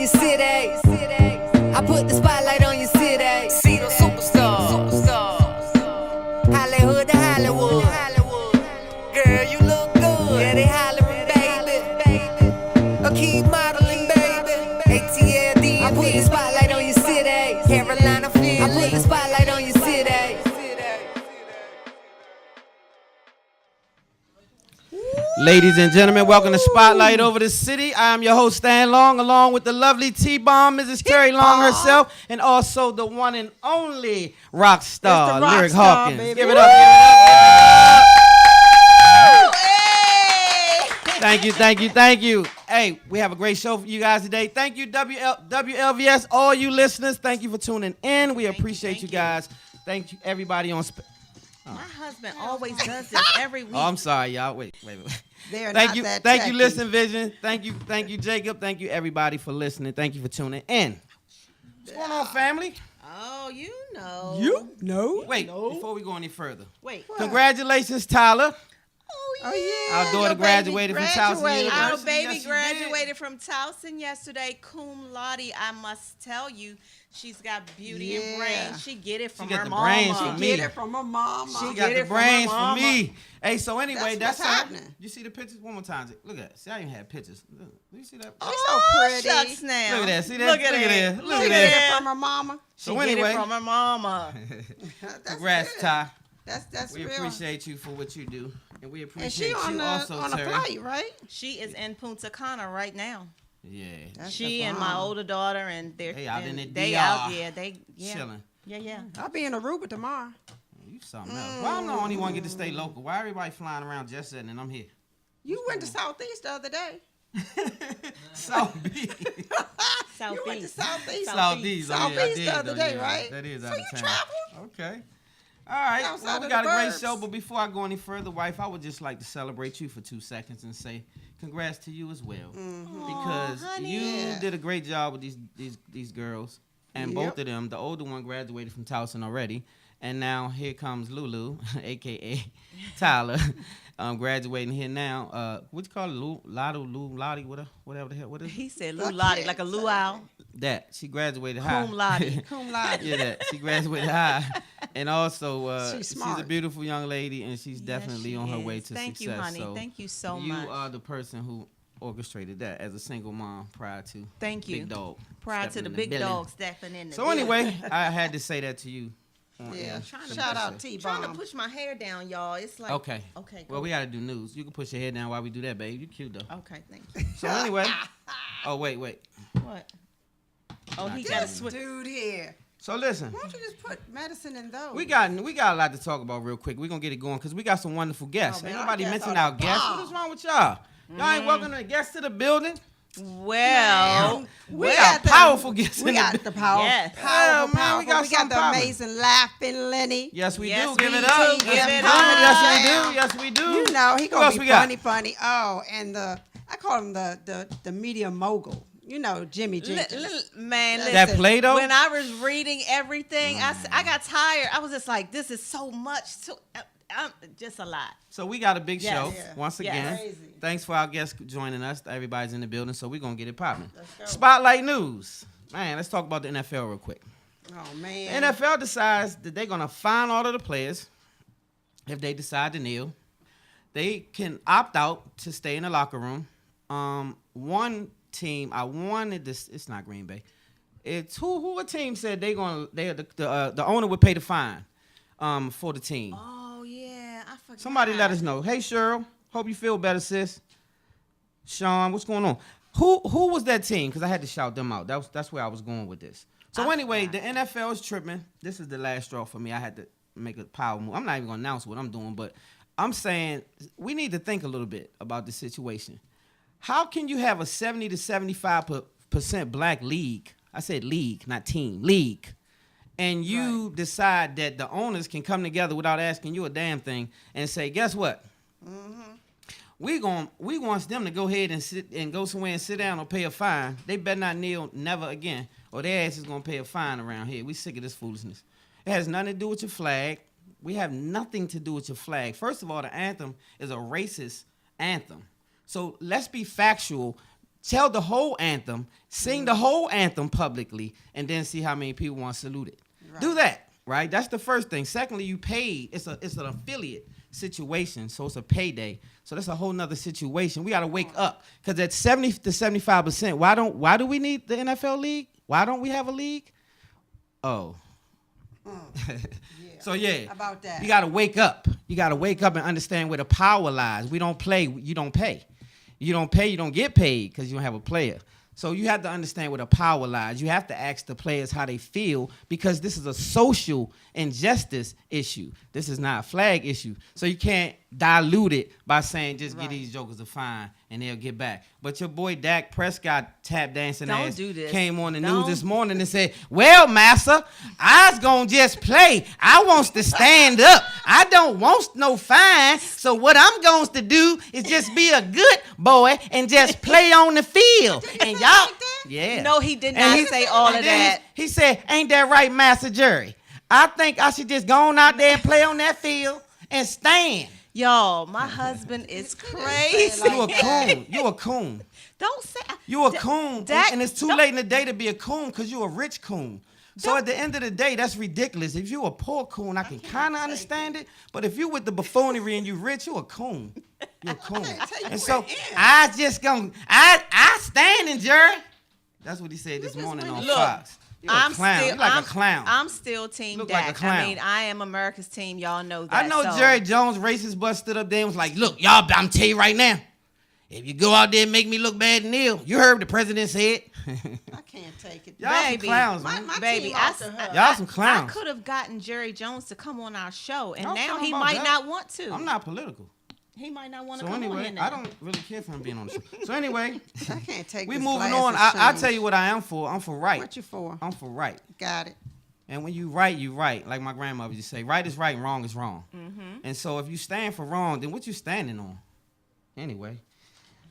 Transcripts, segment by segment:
your city. I put the spotlight on your city. See the superstars. Hollywood to Hollywood. Girl, you look good. Yeah, they hollering, baby. Keep modeling, baby. ATLD. I put the spotlight on your city. Carolina, Philly. I put the spotlight on your city. Ladies and gentlemen, welcome to Spotlight Over the City. I am your host, Stan Long, along with the lovely T-Bomb, Mrs. Terry Long herself, and also the one and only rock star, Lyric Hawkins. Baby. Give it up, give it up, give it up. Thank you. Hey, we have a great show for you guys today. Thank you, WLVS, all you listeners. Thank you for tuning in. We appreciate you guys. Thank you, everybody on My husband always does this every week. Oh, I'm sorry, y'all. Wait. Thank you, Listen Vision. Thank you, Jacob. Thank you, everybody, for listening. Thank you for tuning in. What's going on, family? Oh, you know. You know? Wait, before we go any further. Wait. Congratulations, Tyler. Oh, yeah. Our daughter graduated from Towson University. Our baby Yes, graduated from Towson yesterday, cum laude. I must tell you, she's got beauty and brains. She get it from her mama. Brains from me. Get it from her mama. She got the brains from me. Hey, so anyway, That's what's happening. You see the pictures one more time? Look at that. See, I even had pictures. Do you see that? She's so pretty. Shucks now. Look at that. See that? Look at that. Look She at get that. it from her mama. So She anyway, get it from her mama. congrats, Ty. That's We real. appreciate you for what you do, and we And appreciate she on you the also, on a Terry. flight, right? She is in Punta Cana right now. Yeah, That's She the and my bomb. older daughter, and They out in the they DR. out chilling. Yeah. I'll be in Aruba tomorrow. You something else. Why I'm the only one get to stay local? Why everybody flying around jet setting and I'm here? You went to Southeast the other day. South Beach. You went to Southeast. Southeast. Southeast. Oh, yeah, I Southeast did, the other though, day, yeah. right? That is So out you of town. traveled? Okay. All right. Outside Well, of we the got a great burbs. show, but before I go any further, wife, I would just like to celebrate you for 2 seconds and say congrats to you as well, because honey. you Yeah. did a great job with these girls, and both of them. The older one graduated from Towson already, and now here comes Lulu, aka Tyler, graduating here now. What you call it, Lottie, whatever the hell, what is it? He said luau, like a luau. That she graduated high. Cum laude. Cum laude. Yeah, that she graduated high, and also She's she's smart. a beautiful young lady, and she's definitely Yes, on her she way is. to Thank success. you, honey. So Thank you so you much. are the person who orchestrated that as a single mom prior to Thank you. Big Dog. Prior to stepping the in big building. dog stepping in the So building. anyway, I had to say that to you. Yeah. Trying to Shout push out trying to T-Bomb. push my hair down, y'all. It's like Okay. Okay. Well, go. we got to do news. You can push your head down while we do that, babe. You cute though. Okay, thank you. So anyway, oh wait. What? Oh, he got to This switch. dude here. So listen. Why don't you just put medicine in those? We got a lot to talk about real quick. We're gonna get it going because we got some wonderful guests. Oh, man, Ain't our nobody guests mentioned are our the guests. bomb. What is wrong with y'all? Y'all ain't welcoming the guests to the building. Well, We got powerful guests We in got the the power. Yes. Yeah, man, we got We got something the poppin'. amazing Laughin Lenny. Yes, we Yes, do. Give we it up. do. Give it Yes, we do. You know, he Who gonna else be we got? funny. Oh, and I call him the media mogul. You know, Jimmy Jenkins. Man, listen. That Play-Doh? When I was reading everything, I got tired. I was just like, this is so much. Just a lot. So we got a big Yes. show Yeah. once Yes. again. Crazy. Thanks for our guests joining us. Everybody's in the building, so we're gonna get it popping. go. Spotlight news. Man, let's talk about the NFL real quick. Oh The man. NFL decides that they're gonna fine all of the players if they decide to kneel. They can opt out to stay in the locker room. One team, I wanted this. It's not Green Bay. It's who a team said the owner would pay the fine for the team. Oh, yeah. I forgot. Somebody let us know. Hey Cheryl, hope you feel better, sis. Sean, what's going on? Who was that team? Because I had to shout them out. That's where I was going with this. So anyway, the NFL is tripping. This is the last straw for me. I had to make a power move. I'm not even gonna announce what I'm doing, but I'm saying we need to think a little bit about the situation. How can you have a 70 to 75% black league? I said league, not team, league. And you decide that the owners can come together without asking you a damn thing and say, guess what? We want them to go ahead and go somewhere and sit down or pay a fine. They better not kneel never again, or their ass is gonna pay a fine around here. We sick of this foolishness. It has nothing to do with your flag. We have nothing to do with your flag. First of all, the anthem is a racist anthem. So let's be factual. tell the whole anthem, sing the whole anthem publicly, and then see how many people want to salute it. Right. Do that, right? That's the first thing. Secondly, you paid. It's an affiliate situation, so it's a payday. So that's a whole nother situation. We got to wake up, because at 70 to 75%, why do we need the NFL league? Why don't we have a league? Oh. So yeah, about that. You got to wake up. You got to wake up and understand where the power lies. We don't play. You don't pay. You don't pay. You don't get paid because you don't have a player. So you have to understand where the power lies. You have to ask the players how they feel, because this is a social injustice issue. This is not a flag issue. So you can't dilute it by saying just give these jokers a fine and they'll get back. But your boy Dak Prescott tap dancing ass came on the news this morning and said, well, massa, I's gonna just play. I wants to stand up. I don't want no fine. So what I'm going to do is just be a good boy and just play on the field. And y'all, yeah. No, he did not say all of that. He said, ain't that right, Master Jerry? I think I should just go on out there and play on that field and stand. Y'all, my husband is crazy. You a coon. You a coon. Don't say. You a coon. Dak, and it's too late in the day to be a coon because you a rich coon. So at the end of the day, that's ridiculous. If you a poor coon, I can kind of understand it. But if you with the buffoonery and you rich, you a coon. You a coon. And so I just gonna, I standing, Jerry. That's what he said this morning on Fox. I'm clown. still like a clown. I'm still team Look Dak. like a clown. I mean, I am America's team. Y'all know that. I know so. Jerry Jones, racist butt, stood up there and was like, look, y'all, I'm tell you right now, if you go out there and make me look bad and ill, you heard what the president said. I can't take it. Y'all some clowns, man. My baby, team I- off to her. Y'all some clowns. I could have gotten Jerry Jones to come on our show, and Don't now tell he him about might that. not want to. I'm not political. He might not want to So come on anyway, here now. I don't really care for him being on the show. So anyway, I can't take we this moving glass on. of I'll change. tell you what I am for. I'm for right. What you for? I'm for right. Got it. And when you right, you right. Like my grandmother used to say, right is right and wrong is wrong. Mm-hmm. And so if you stand for wrong, then what you standing on? Anyway.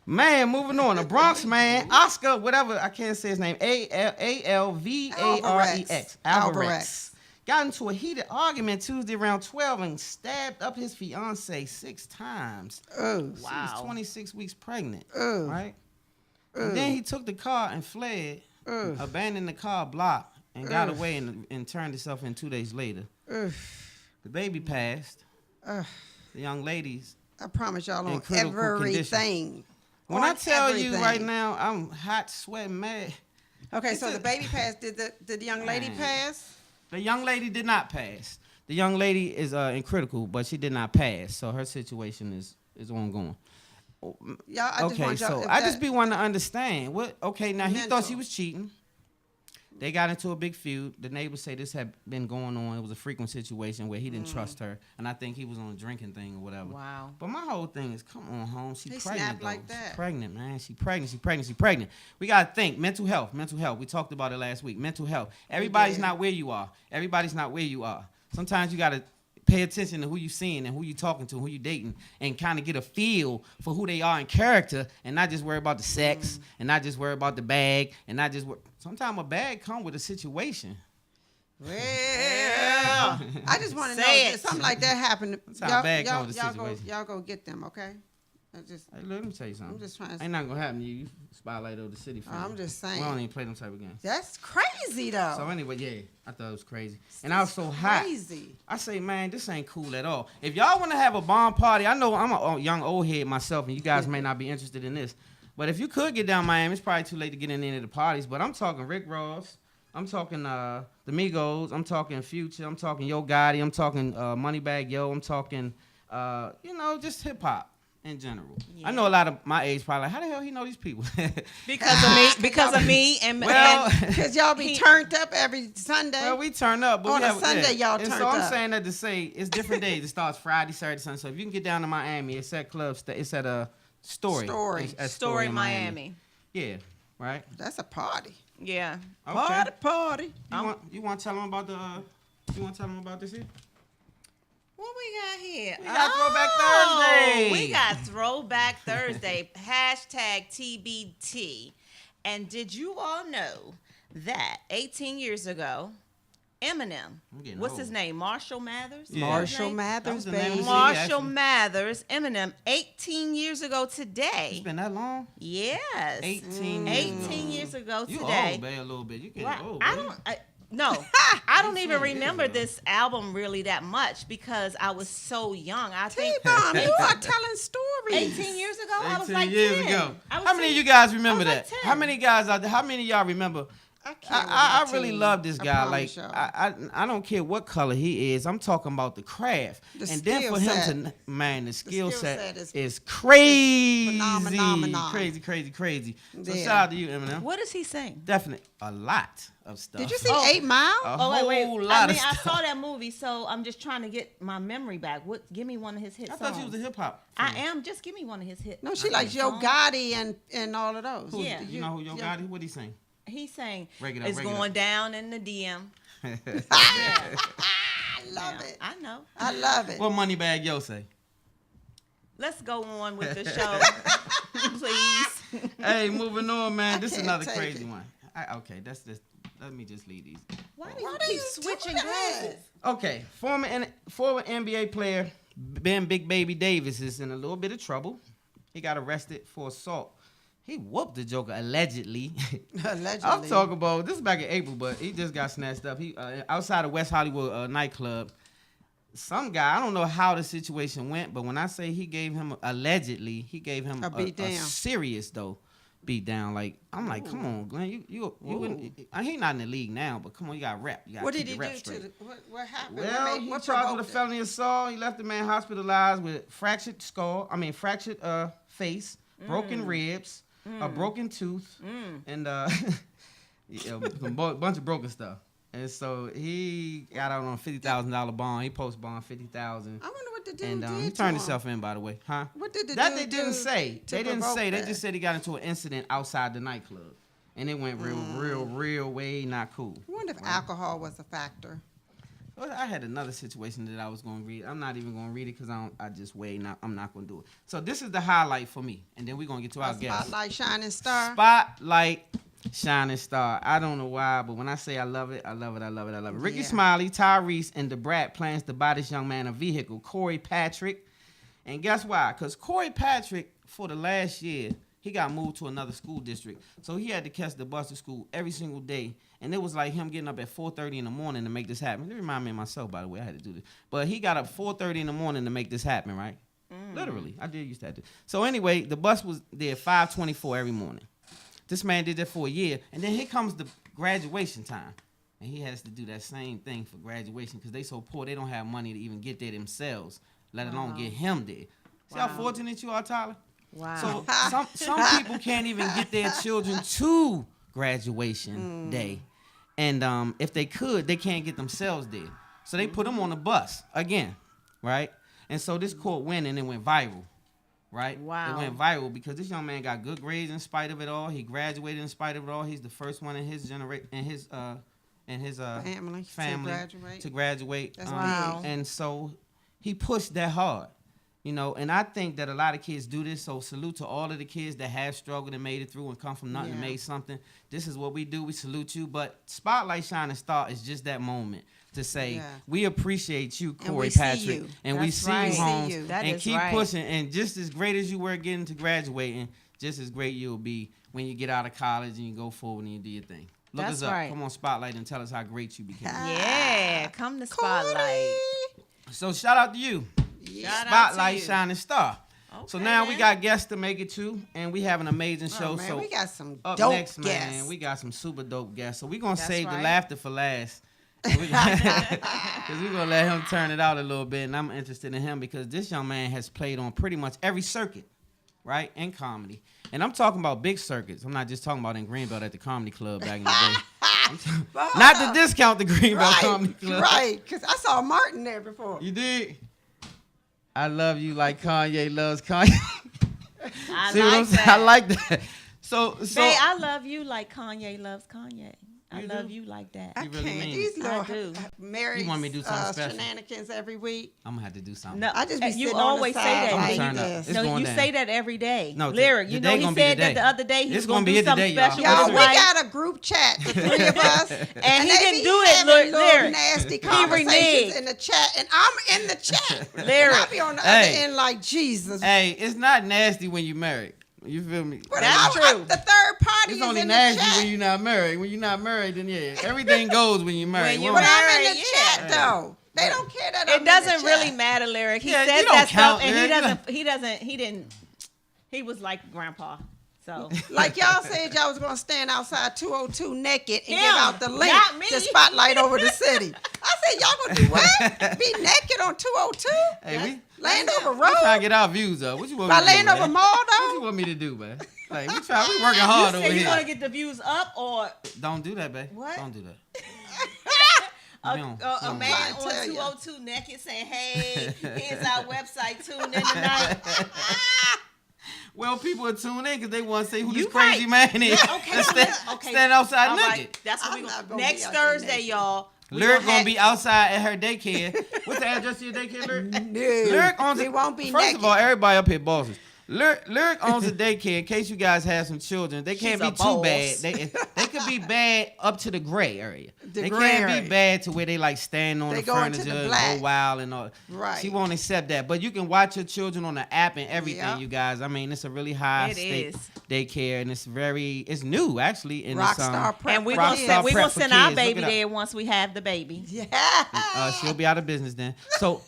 Man, moving on. The Bronx man, Oscar, whatever, I can't say his name, Alvarex. Alvarex. Got into a heated argument Tuesday around 12 and stabbed up his fiance 6 times. Oh. She was 26 weeks pregnant, Ugh. right? And then he took the car and fled, abandoned the car block, and got away and turned himself in 2 days later. Ugh. The baby passed. Ugh. The young ladies. I promise y'all In on critical everything. When On I tell you everything. right now, I'm hot, sweating, mad. Okay, so the baby passed. Did the young lady Man. pass? The young lady did not pass. The young lady is in critical, but she did not pass. So her situation is ongoing. Y'all, I just Okay, want y'all. so if I that- just be wanting to understand what. Okay, now he thought Mental. she was cheating. They got into a big feud. The neighbors say this had been going on. It was a frequent situation where he didn't trust her, and I think he was on a drinking thing or whatever. Wow. But my whole thing is, come on, home. She He pregnant snapped though. like She that. pregnant, man. She pregnant. We gotta think mental health. We talked about it last week. Mental health. Everybody's did. not where you are. Sometimes you gotta pay attention to who you seeing and who you talking to, who you dating, and kind of get a feel for who they are in character, and not just worry about the sex, and not just worry about the bag, and not just. Sometimes a bag come with a situation. Well, I just want to know Say if it. something like that happened. how bad come with the Y'all situation. go get them, okay? I just, Hey, let me tell you something. I'm just trying to. Ain't nothing gonna happen to you. You spotlight of the city. Fan. I'm just We saying. don't even play them type of games. That's crazy though. So anyway, yeah, I thought it was crazy, and I was so hot. Crazy. I say, man, this ain't cool at all. If y'all want to have a bomb party, I know I'm a young old head myself, and you guys may not be interested in this, but if you could get down Miami, it's probably too late to get in any of the parties. But I'm talking Rick Ross, I'm talking the Migos, I'm talking Future, I'm talking Yo Gotti, I'm talking Moneybagg Yo, I'm talking just hip hop in general. Yeah. I know a lot of my age probably like, how the hell he know these people? Because of me, and Well, Because y'all be turned up every Sunday. Well, we turn up, but On we a have, Sunday, y'all and turned so I'm up. saying that to say it's different days. It starts Friday, Saturday, Sunday. So if you can get down to Miami, it's at clubs. It's at a Story. Story. It's at Story Miami. Yeah, right. That's a party. Yeah. Okay. Party. You want to tell them about the? You want to tell them about this here? What we got here? We got Throwback Thursday. We got Throwback Thursday. Hashtag TBT. And did you all know that 18 years ago, Eminem. I'm getting What's old. his name? Marshall Mathers? Yeah. Marshall That Mathers, was the name of baby. the Marshall actually. Mathers, Eminem, 18 years ago today. It's been that long? Yes. 18 years ago. 18 years ago You today. old, babe, a little bit. You getting Right. old, I babe. don't. No, I don't even 18 years remember ago. this album really that much because I was so young. I think T-Bomb, you are telling stories. 18 years ago, I was 18 like years 10. ago. I was How many 10. of you guys remember I was like that? 10. How many guys out there? How many of y'all remember? I can't I with my really team. love this I guy. Like promise y'all. I don't care what color he is. I'm talking about the craft. The and then skill for him set. to man, the skill skill set set is crazy. phenomenon. Crazy. So Yeah. shout out to you, Eminem. What does he sing? Definitely a lot of stuff. Did you see Oh. 8 Mile? A Oh wait. whole I lot mean, of I stuff. saw that movie, so I'm just trying to get my memory back. Give me one of his hit I songs. thought you was a hip hop. I am. Just give me one of his hits. No, she likes Yo song. Gotti and all of those. Yeah. You know who Yo Gotti? What he sing? He sang, Break it up, "It's break it going up. down in the DM." Yeah. I love Yeah, it. I know. I love it. What Moneybag Yo say? Let's go on with the show, please. Hey, moving on, man. This is can't another take crazy it. one. That's just. Let me just leave these. Why do you Why do keep you switching do that? glasses? Okay, former NBA player Ben Big Baby Davis is in a little bit of trouble. He got arrested for assault. He whooped the Joker allegedly. Allegedly. I'm talking about this is back in April, but he just got snatched up. He outside of West Hollywood nightclub. Some guy, I don't know how the situation went, but when I say he gave him allegedly, he gave him A beat down. serious though beat down. Like I'm like, come on, Glenn, you he not in the league now, but come on, you got rep. You got What keep did he your do rep to straight. what happened? Well, he what charged with a provoked it? felony assault. He left the man hospitalized with fractured face, broken ribs, a broken tooth, and a bunch of broken stuff. And so he got out on a $50,000 bond. He post bond $50,000. I wonder what the dude And did he to turned him. himself in, by the way, huh? What did the That dude they didn't do say. to They didn't provoke say. They that? just said he got into an incident outside the nightclub, and it went real way not cool. I wonder if alcohol was a factor. Well, I had another situation that I was going to read. I'm not even going to read it because I just wait. I'm not going to do it. So this is the highlight for me, and then we're going to get to our guests. Spotlight shining star. Spotlight shining star. I don't know why, but when I say I love it, I love it, I love it, I love it. Ricky Yeah. Smiley, Tyrese, and DeBrat plans to buy this young man a vehicle, Corey Patrick. And guess why? Because Corey Patrick, for the last year, he got moved to another school district. So he had to catch the bus to school every single day. And it was like him getting up at 4:30 in the morning to make this happen. It reminded me of myself, by the way. I had to do this. But he got up 4:30 in the morning to make this happen, right? Literally. I did used to have to. So anyway, the bus was there 5:24 every morning. This man did that for a year. And then here comes the graduation time. And he has to do that same thing for graduation because they so poor they don't have money to even get there themselves, let alone get him there. See how fortunate you are, Tyler? Wow. So some people can't even get their children to graduation day. And if they could, they can't get themselves there. So they put them on the bus again, right? And so this court went and it went viral, right? Wow. It went viral because this young man got good grades in spite of it all. He graduated in spite of it all. He's the first one in his generation, in his family graduate. to graduate. That's Wow. And so he pushed that hard. You know, and I think that a lot of kids do this, so salute to all of the kids that have struggled and made it through and come from nothing and Yeah. made something. This is what we do. We salute you. But Spotlight Shining Star is just that moment to say, Yeah. we appreciate you, And Corey we see Patrick. you. And we That's see right. you, See Holmes. you. That and is keep right. pushing. And just as great as you were getting to graduating, just as great you'll be when you get out of college and you go forward and you do your thing. Look That's us up. right. Come on, Spotlight, and tell us how great you became. Yeah, come to Spotlight. So shout out to you. Shout out to Spotlight you. Shining Star. So Okay, now we man. got guests to make it too, and we have an amazing show. Oh, man, so we got some up dope next, guests. man, we got some super dope guests. So we're gonna That's save the right. laughter for last. Because we're gonna let him turn it out a little bit, and I'm interested in him because this young man has played on pretty much every circuit, right, in comedy. And I'm talking about big circuits. I'm not just talking about in Greenbelt at the Comedy Club back in the day. Not to discount the Greenbelt Comedy Club. Right, because I saw Martin there before. You did. I love you like Kanye loves Kanye. I See what I'm like saying? that. I like that. So Bae, I love you like Kanye loves Kanye. I love you like that. I You really can't. mean These it. little do. married You want me to do something special? shenanigans every week. I'm gonna have to do something. No, I just be you sitting always on the say side that. I'm like turning up. this. It's No, going you down. say that every day. No, Lyric, you know today he gonna be said the that day. the other day he It's was gonna gonna be do it something today, y'all. special I'm with Y'all, his we wife. got a group chat, the three of us, And he they didn't be do it, having little Lyric. nasty He conversations reneged. in the chat, and I'm in the chat. Lyric. And I be on the Hey. other end like Jesus. Hey, it's not nasty when you married. You feel me? But That's true. the third party It's is only in the nasty chat. when you're not married. When you're not married, then yeah, everything goes when you're married. When you're Woman. But I'm in the Married, yeah. chat though. They don't care that I'm It in doesn't the really chat. matter, Lyric. He Yeah, says you don't that count, stuff, and Lyric. he was like grandpa. So Like y'all said, y'all was gonna stand outside 202 naked and Him, give out the link not me. to spotlight over the city. I said, y'all gonna do what? Be naked on 202? Hey, Landover we trying to Road? get our views up. What you want By me to do, Landover man? Mall What you though? want me to do, man? Like we working you hard over said you here. want to get the views up, or Don't do that, babe. What? Don't do that. a, You don't- a, you a don't man trying to on tell ya. 202 naked saying, "Hey, here's our website. Tune in tonight." Well, people are tuning in because they want to say who You this crazy right. man is. Okay, Stand outside All naked. right, that's what I'm we not gonna gonna be next out there Thursday, naked. y'all. we Lyric gonna have- be outside at her daycare. What's the address to your daycare, Lyric? No, Lyric owns we a, won't be First naked. of all, everybody up here bosses. Lyric owns a daycare. In case you guys have some children, they can't She's be a too boss. bad. They could be bad up to the gray area. The They gray can't area. be bad to where they like stand on They the go into furniture, the and black. go wild and all. Right. She won't accept that. But you can watch your children on the app and everything. Yeah. You guys. I mean, it's a really high It state is. daycare, and it's new actually. And Rockstar prep. And we're for gonna kids. send, we Prep gonna for send our kids. Look baby it up. there once we have the baby. Yeah. She'll be out of business then. So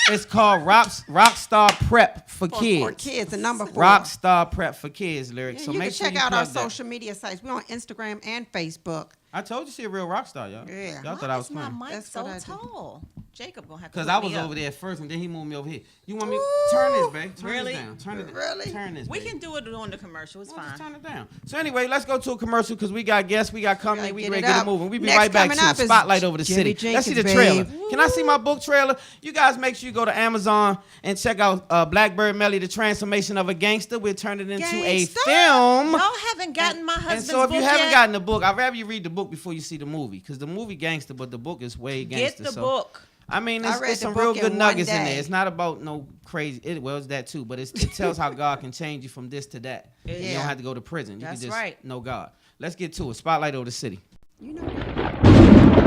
it's called Rockstar Prep for Kids. For kids, the number 4. Rockstar Prep for Kids, Lyric. Yeah, So you make can sure check you out our plug that. social media sites. We're on Instagram and Facebook. I told you she a real rock star, y'all. Yeah. Y'all Why thought I was is my playing. mic That's so what I do. tall? Jacob gonna have to. Because hook I was me up. over there first, and then he moved me over here. You want me Ooh. turn this, babe? Turn Really? this down. Turn it. Really? Turn this. We babe. can do it on the commercial. It's Well, just fine. turn it down. So anyway, let's go to a commercial because we got guests, we got company, gotta we get ready it to get it up. moving. We be Next right back coming to up is Spotlight over the Jimmy city. Let's see the Jenkins, trailer. babe. Can I see my book trailer? You guys make sure you go to Amazon and check out Blackbird Melly, The Transformation of a Gangster. We'll turn it into a Gangsta? film. Y'all haven't gotten my And husband's so if book you haven't yet, gotten the book, I'd rather you read the book before you see the movie. Because the movie gangster, but the book is way get gangster. the so. book. I mean, I it's, read it's the some real book good in one nuggets in day. there. It's not about no crazy. Well, it's that too, but it tells how God can change you from this to that. And you Yeah. don't have to go to prison. You That's can just right. know God. Let's get to it. Spotlight over the city. You know.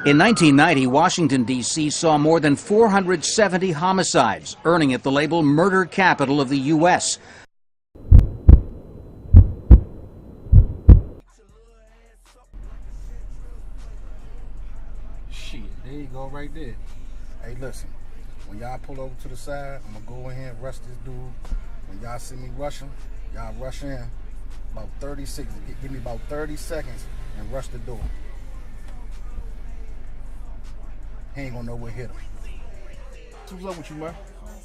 In 1990, Washington, D.C. saw more than 470 homicides, earning it the label murder capital of the U.S. Shit, there you go right there. Hey, listen, when y'all pull over to the side, I'm gonna go in here and rush this dude. When y'all see me rushing, y'all rush in about 36, give me about 30 seconds and rush the door. He ain't gonna know what hit him. What's up with you, man?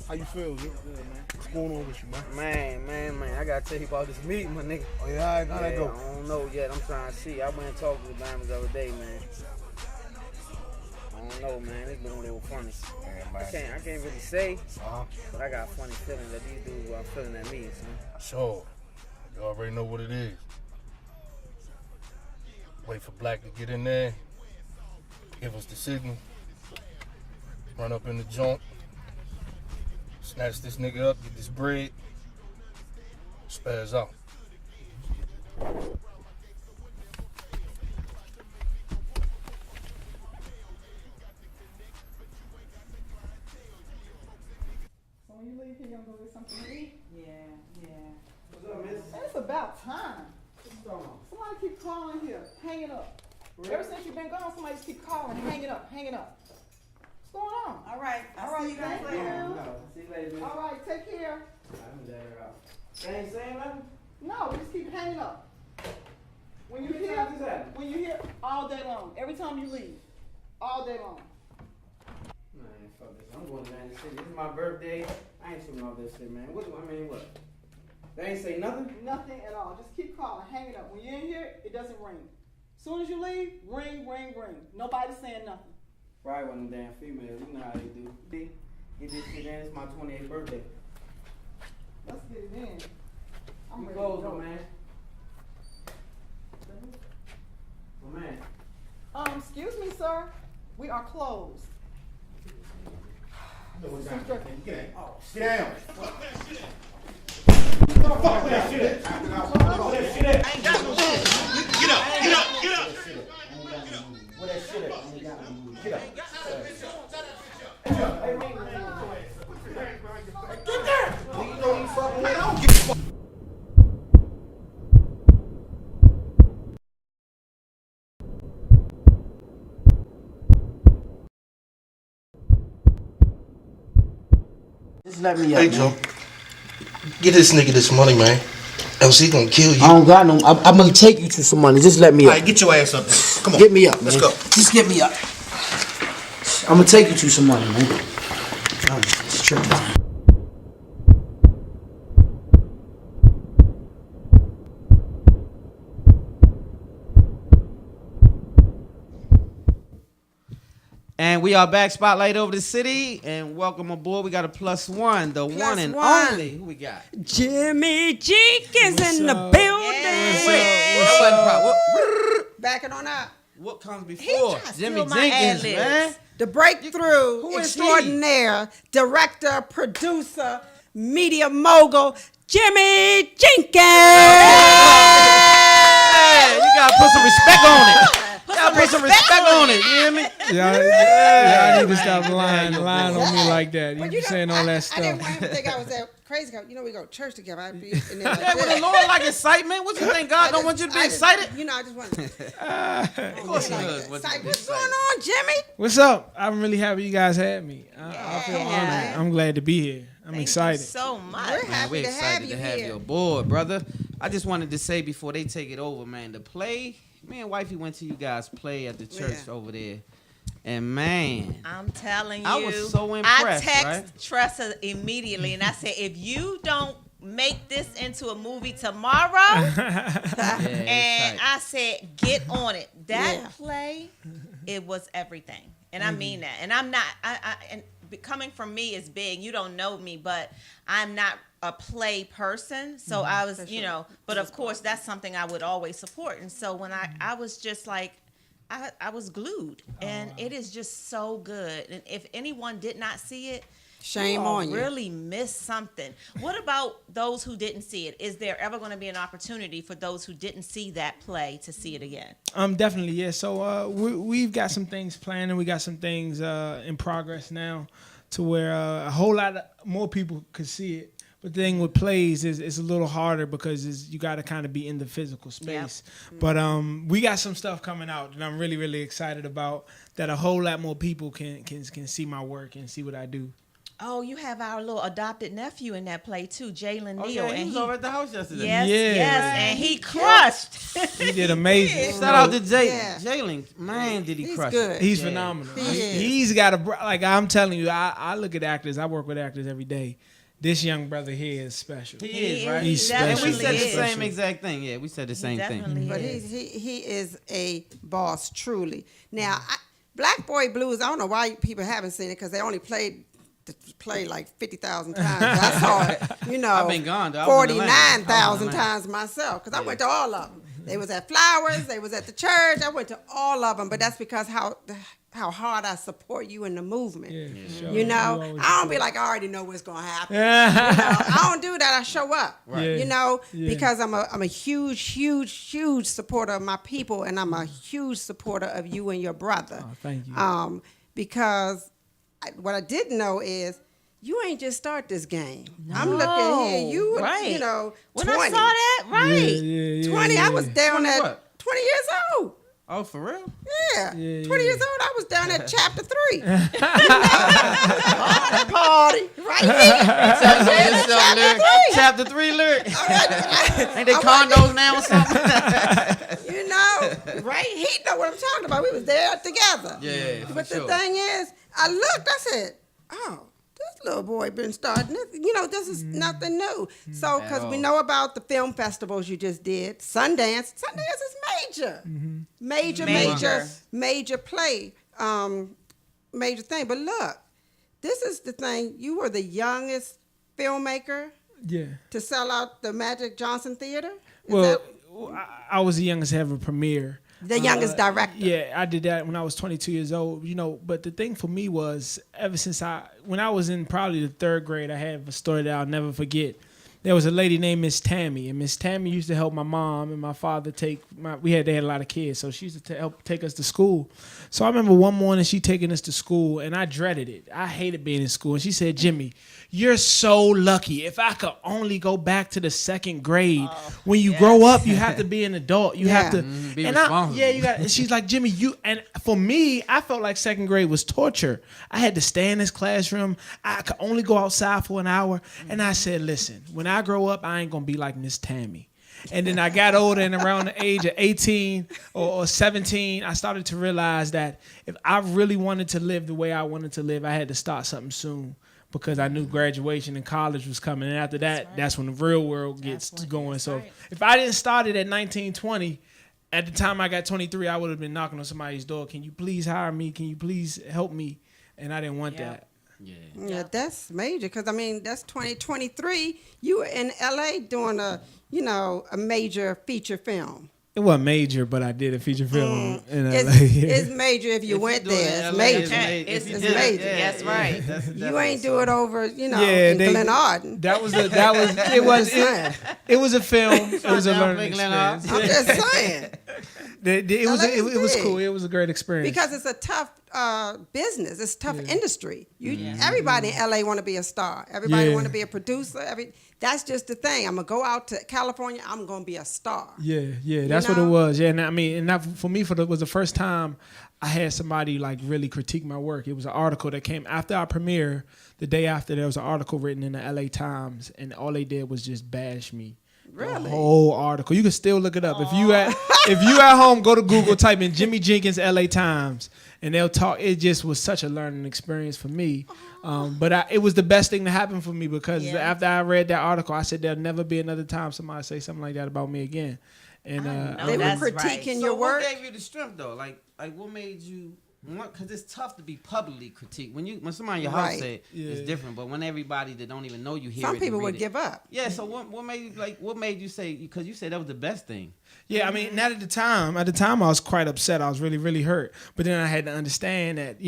How you feel? Good, man. What's going on with you, man? Man, I gotta tell you about this meeting, my nigga. Oh, yeah, all right, how'd that go? I don't know yet. I'm trying to see. I went and talked to the diamonds the other day, man. I don't know, man. This dude, they were funny. Yeah, I man. can't really say, Uh-huh. but I got funny feelings that these dudes were feeling at me, son. Sure. You already know what it is. Wait for Black to get in there, give us the signal, run up in the joint, snatch this nigga up, get this bread, spaz out. So when you leave here, you gonna go get something to eat? Yeah. What's up, miss? It's about time. Somebody keep calling here, hanging up. Ever since you've been gone, somebody just keep calling, hanging up. What's going on? All right. All right, thank you. See you later, man. All right, take care. I'm there out. They ain't saying nothing? No, we just keep hanging up. When you How many hear, times is that? when you hear, all day long. Every time you leave, all day long. Man, fuck this. I'm going to Atlantic City. This is my birthday. I ain't shooting all this shit, man. What? They ain't say nothing? Nothing at all. Just keep calling, hanging up. When you're in here, it doesn't ring. Soon as you leave, ring. Nobody's saying nothing. Probably one of them damn females. You know how they do. Get this shit in. It's my 28th birthday. Let's get it in. I'm We ready closed, to go. man. Oh, man. Excuse me, sir. We are closed. Get down. Just let me up. Hey, Joe. Get this nigga this money, man. Else he gonna kill you. I don't got no. I'm gonna take you to some money. Just let me up. Alright, get your ass up there. Come on. Get me up, man. Let's go. Just get me up. I'm gonna take you to some money, man. It's tricky. And we are back, spotlight over the city, and welcome aboard. We got a +1, the one and only. Who we got? Jimmy Jenkins in the building. Backing on up. What comes before? tries to Jimmy steal my Jenkins, ad-libs. man. The breakthrough Who is he? extraordinaire, director, producer, media mogul, Jimmy Jenkins. Hey, you gotta put some respect on it. You gotta put some respect on it. You hear me? Y'all need to stop lying on me like that. You saying all that I stuff. didn't want him to think I was that crazy. You know, we go to church together. I'd be in there like Yeah, but the this. Lord like excitement. What you think? God don't want you to be excited? You know, I just want to. Of course he does. What's going on, Jimmy? What's up? I'm really happy you guys had me. I feel honored. I'm glad to be here. I'm excited. Thank you so much. We're Man, happy we're to have excited you to have here. you aboard, brother. I just wanted to say before they take it over, man, the play, me and wifey went to you guys' play at the church over there. And man, I'm telling you, I was so impressed, I text right? Tressa immediately and I said, if you don't make this into a movie tomorrow, yeah, and it's tight. I said, get on it. That Yeah. play, it was everything. And I mean that. And I'm not, and coming from me is big. You don't know me, but I'm not a play person. So I was, you know, but of course that's something I would always support. And so when I was just like, I was glued, and it is just so good. And if anyone did not see it, Shame you on you. really missed something. What about those who didn't see it? Is there ever going to be an opportunity for those who didn't see that play to see it again? Definitely, yeah. So we've got some things planned, and we got some things in progress now, to where a whole lot more people could see it. But the thing with plays is it's a little harder because you got to kind of be in the physical space. Yep. But we got some stuff coming out that I'm really, really excited about, that a whole lot more people can see my work and see what I do. Oh, you have our little adopted nephew in that play too, Jalen Oh, Neal. yeah, he was over at the house yesterday. Yes, Yeah. yes, and he crushed. He did amazing. Shout out to Yeah. Jalen. Man, did he He's crush good. it. He's Yeah. phenomenal. He is. He's got like I'm telling you, I look at actors. I work with actors every day. This young brother here is special. He is, right? He's And we special. said the He same is. exact thing. Yeah, we said the same thing. Definitely But is. he is a boss, truly. Now, Black Boy Blues, I don't know why people haven't seen it, because they only played like 50,000 times. I saw it, you know, I've been gone, though. I was in Atlanta. 49,000 times myself, because I went to all of them. They was at Flowers, they was at the church. I went to all of them, but that's because how hard I support you in the movement. Yeah, for sure. You know, always I don't be like, I already know what's gonna happen. You know, I don't do that. I show up. Right. You know, Yeah. because I'm a huge supporter of my people, and I'm a huge supporter of you and your brother. Oh, thank you. Because what I didn't know is you ain't just start this game. I'm looking here. You, right. you know, When 20. I saw that, right. Yeah, 20. I was down 20 at what? 20 years old. Oh, for real? Yeah. Yeah, 20 yeah. years old, I was down at chapter 3. Party. Right here. Chapter 3 lyric. Ain't they condos now or something? You know, right? He know what I'm talking about. We was there together. Yeah, for But the sure. thing is, I looked, I said, oh, this little boy been starting this. You know, this is nothing new. So, because we all. know about the film festivals you just did, Sundance is major. Major Major. play, major thing. But look, this is the thing. You were the youngest filmmaker Yeah. to sell out the Magic Johnson Theater. Well, I was the youngest to have a premiere. The youngest director. Yeah, I did that when I was 22 years old. But the thing for me was ever since when I was in probably the 3rd grade, I have a story that I'll never forget. There was a lady named Miss Tammy, and Miss Tammy used to help my mom and my father they had a lot of kids, so she used to help take us to school. So I remember one morning she taking us to school, and I dreaded it. I hated being in school, and she said, "Jimmy, you're so lucky. If I could only go back to the 2nd grade. When you grow up, you have to be an adult. You have to be responsible." You got. And she's like, "Jimmy, and for me, I felt like 2nd grade was torture. I had to stay in this classroom. I could only go outside for an hour." And I said, "Listen, when I grow up, I ain't gonna be like Miss Tammy." And then I got older, and around the age of 18 or 17, I started to realize that if I really wanted to live the way I wanted to live, I had to start something soon, because I knew graduation and college was coming. And after that, that's when the real world gets going. So if I didn't start it at 19, 20, at the time I got 23, I would have been knocking on somebody's door. "Can you please hire me? Can you please help me?" And I didn't want that. Yeah, that's major, because I mean that's 2023. You were in LA doing a major feature film. It wasn't major, but I did a feature film in LA. It's major if you went there. It's major. It's major. That's right. You ain't do it over, in Glen Arden. It was a film. It was a learning experience. I'm just saying. It was cool. It was a great experience. Because it's a tough business. It's a tough industry. Everybody in LA want to be a star. Everybody want to be a producer. That's just the thing. I'm gonna go out to California. I'm gonna be a star. Yeah. That's what it was. Yeah, and I mean, and that, for me, was the first time I had somebody like really critique my work. It was an article that came after our premiere. The day after, there was an article written in the LA Times, and all they did was just bash me. Really? The whole article. You can still look it up. If you at home, go to Google, type in Jimmy Jenkins LA Times, and they'll talk. It just was such a learning experience for me. But it was the best thing to happen for me, because after I read that article, I said there'll never be another time somebody say something like that about me again. And they were critiquing your work. What gave you the strength though? Like what made you? Because it's tough to be publicly critiqued. When somebody in your house say it's different, but when everybody that don't even know you hear some it, people would give up. Yeah. So what made you say? Because you said that was the best thing. Yeah, I mean, not at the time. At the time, I was quite upset. I was really, really hurt. But then I had to understand that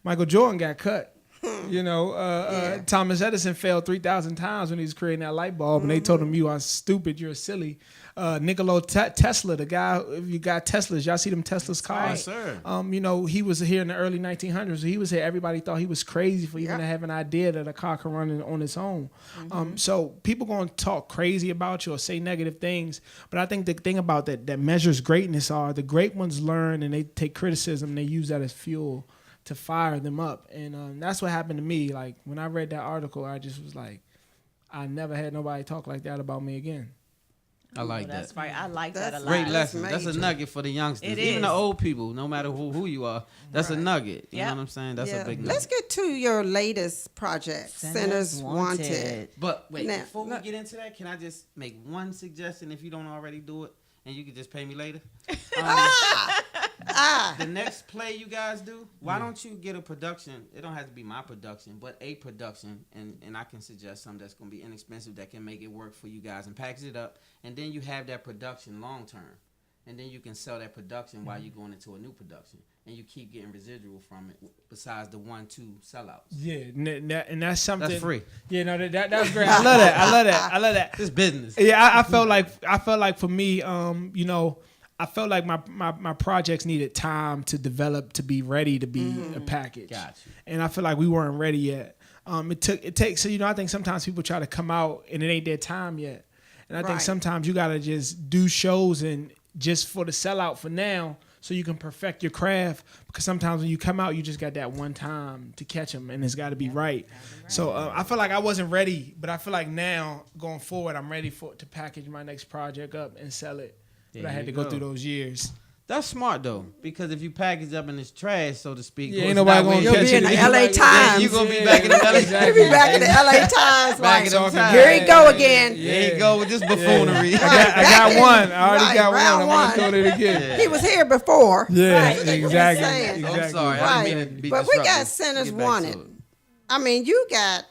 Michael Jordan got cut. Thomas Edison failed 3,000 times when he was creating that light bulb, and they told him, "You are stupid. You're silly." Nikola Tesla, the guy, if you got Teslas, y'all see them Teslas cars? Right, sir. He was here in the early 1900s. He was here. Everybody thought he was crazy for even to have an idea that a car can run on its own. So people going to talk crazy about you or say negative things. But I think the thing about that measures greatness are the great ones learn, and they take criticism and they use that as fuel to fire them up. And that's what happened to me. Like when I read that article, I just was like, I never had nobody talk like that about me again. I like that. That's right. I like that a lot. Great lesson. That's a nugget for the youngsters. It Even is. the old people, no matter who you are, that's a nugget. You know what I'm saying? That's a big nugget. Let's get to your latest project, Sinners Wanted. But wait, before we get into that, can I just make one suggestion if you don't already do it? And you can just pay me later. The next play you guys do, why don't you get a production? It don't have to be my production, but a production, and I can suggest something that's going to be inexpensive that can make it work for you guys, and package it up, and then you have that production long term, and then you can sell that production while you're going into a new production, and you keep getting residual from it besides the 1-2 sellouts. Yeah, and that's something that's free. Yeah, no, that's great. I love that. It's business. Yeah, I felt like for me, I felt like my projects needed time to develop to be ready to be a package. Gotcha. And I feel like we weren't ready yet. It takes so I think sometimes people try to come out and it ain't their time yet. And I think sometimes you gotta just do shows and just for the sellout for now, so you can perfect your craft. Because sometimes when you come out, you just got that one time to catch them, and it's got to be right. So I feel like I wasn't ready, but I feel like now going forward, I'm ready to package my next project up and sell it. But I had to go through those years. That's smart though, because if you package up and it's trash, so to speak, ain't nobody gonna You'll be in the LA Times. You're gonna be back in the LA Times. You'll be back in the LA Times. Back in the Times. Here he go again. Here you go with this buffoonery. I got one. I already got one. I'm gonna throw it again. He was here before. Yeah, Right. exactly. I'm sorry. I didn't mean to be But we got disruptive. Sinners Get back Wanted. to it. I mean, you got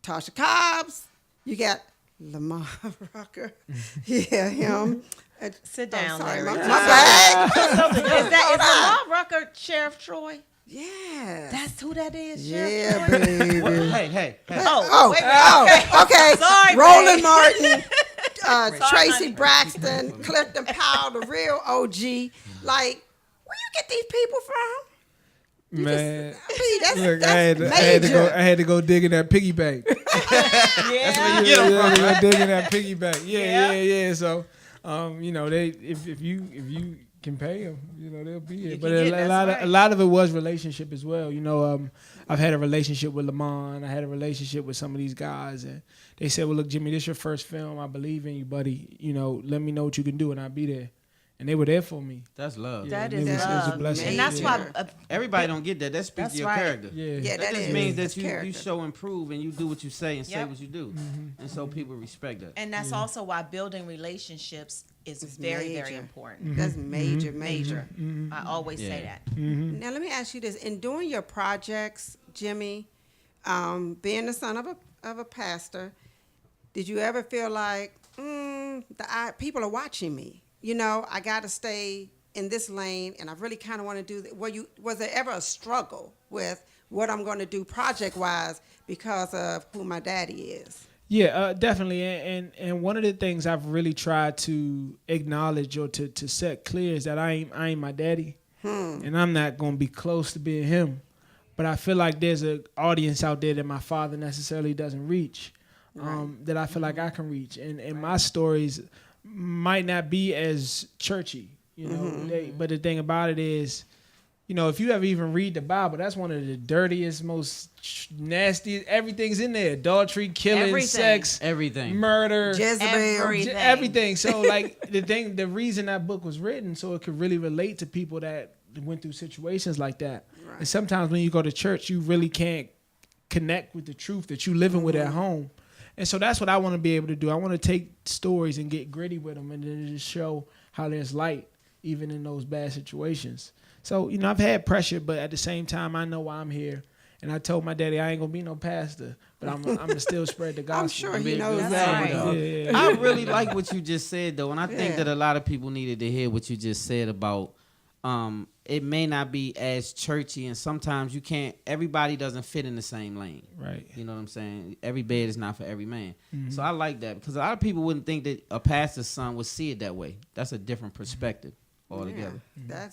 Tasha Cobbs, you got Lamar Rucker, yeah, him. Sit down, sorry, Larry. my bag. Is Lamar Rucker Sheriff Troy? Yeah. That's who that is, Yeah, Sheriff Troy? baby. Hey. Okay. Okay. Sorry, Roland babe. Martin, Tracy honey. Braxton, Clifton Powell, the real OG. Like, where you get these people from? Man, Look, I had to go dig in that piggy bank. Yeah. Go dig in that piggy bank. Yeah. So, if you can pay them, they'll be here. But a lot of it was relationship as well. I've had a relationship with Lamont. I had a relationship with some of these guys, and they said, "Well, look, Jimmy, this is your first film. I believe in you, buddy. Let me know what you can do, and I'll be there." And they were there for me. That's love. That it is was love. a blessing. And that's why Everybody don't get that. That speaks That's to your right. character. Yeah. that just is. means that That's you character. show and prove and you do what you say and say Yep. what you do. And so people respect that. And that's also why building relationships is very, very major. important. That's major. I always say that. Now, let me ask you this. In doing your projects, Jimmy, being the son of a pastor, did you ever feel like, people are watching me? I got to stay in this lane, and I really kind of want to do that. Was there ever a struggle with what I'm going to do project-wise because of who my daddy is? Yeah, definitely. And one of the things I've really tried to acknowledge or to set clear is that I ain't my daddy, and I'm not going to be close to being him. But I feel like there's an audience out there that my father necessarily doesn't reach, that I feel like I can reach. And my stories might not be as churchy, but the thing about it is, if you ever even read the Bible, that's one of the dirtiest, most nastiest, everything's in there. Adultery, killing, sex, everything, murder, Jezebel, everything. So like the reason that book was written, so it could really relate to people that went through situations like that. Right. And sometimes when you go to church, you really can't connect with the truth that you living with at home. And so that's what I want to be able to do. I want to take stories and get gritty with them and then just show how there's light even in those bad situations. So, I've had pressure, but at the same time, I know why I'm here. And I told my daddy I ain't going to be no pastor, but I'm going to still spread the gospel. I'm sure he knows that. Yeah. I really like what you just said, though. And I think that a lot of people needed to hear what you just said about it may not be as churchy, and sometimes everybody doesn't fit in the same lane. Right. You know what I'm saying? Every bed is not for every man. So I like that because a lot of people wouldn't think that a pastor's son would see it that way. That's a different perspective altogether. Yeah,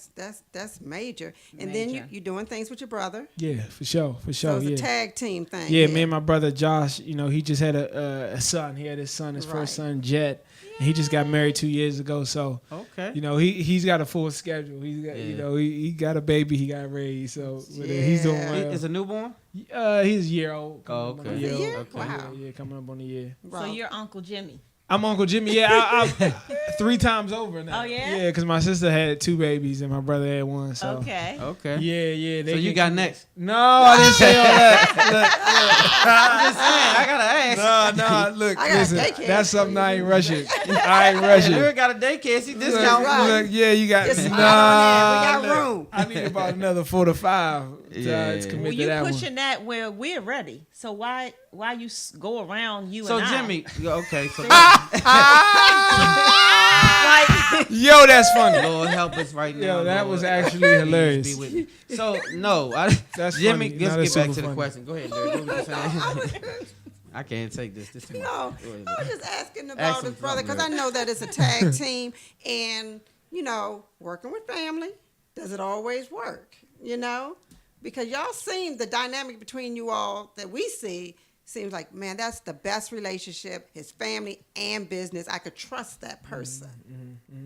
that's major. And then you're doing things with your brother. Yeah, for sure. So it's a tag team thing. Yeah, me and my brother Josh, he just had a son. He had his first son, Jet. And he just got married 2 years ago. So, he's got a full schedule. He's got, he got a baby he got raised. So he's doing well. Is a newborn? He's a year old. Oh, okay. Is he a year? Okay. Wow. Yeah, coming up on a year. So you're Uncle Jimmy. I'm Uncle Jimmy. Yeah, I'm 3 times over now. Oh, yeah? Yeah, because my sister had 2 babies and my brother had 1. So. Okay. Yeah. So you got next? No, I didn't say all that. I'm just saying. I gotta ask. No. Look, I got listen. daycare. That's something I ain't rushing. I ain't rushing. Lyric got a daycare. See discount. Look, yeah, you got. Just Nah, we got look, room. I need about another 4 to 5 to Yeah. commit Well, to you that pushing that where we're ready. So why you go around you So and I? Jimmy, okay. So Like, Yo, that's funny. Lord help us right now. Yo, that Lord. was actually hilarious. Be with me. So no, That's Jimmy. funny. Let's No, get that's back to super the funny. question. Go ahead, Derek. What were you saying? I can't take this. This too much. No, Go ahead, I was Derek. just asking Ask about him his brother because I something, know that it's a tag team, and working with family, does it always work? Because y'all seem the dynamic between you all that we see seems like, man, that's the best relationship. His family and business, I could trust that person.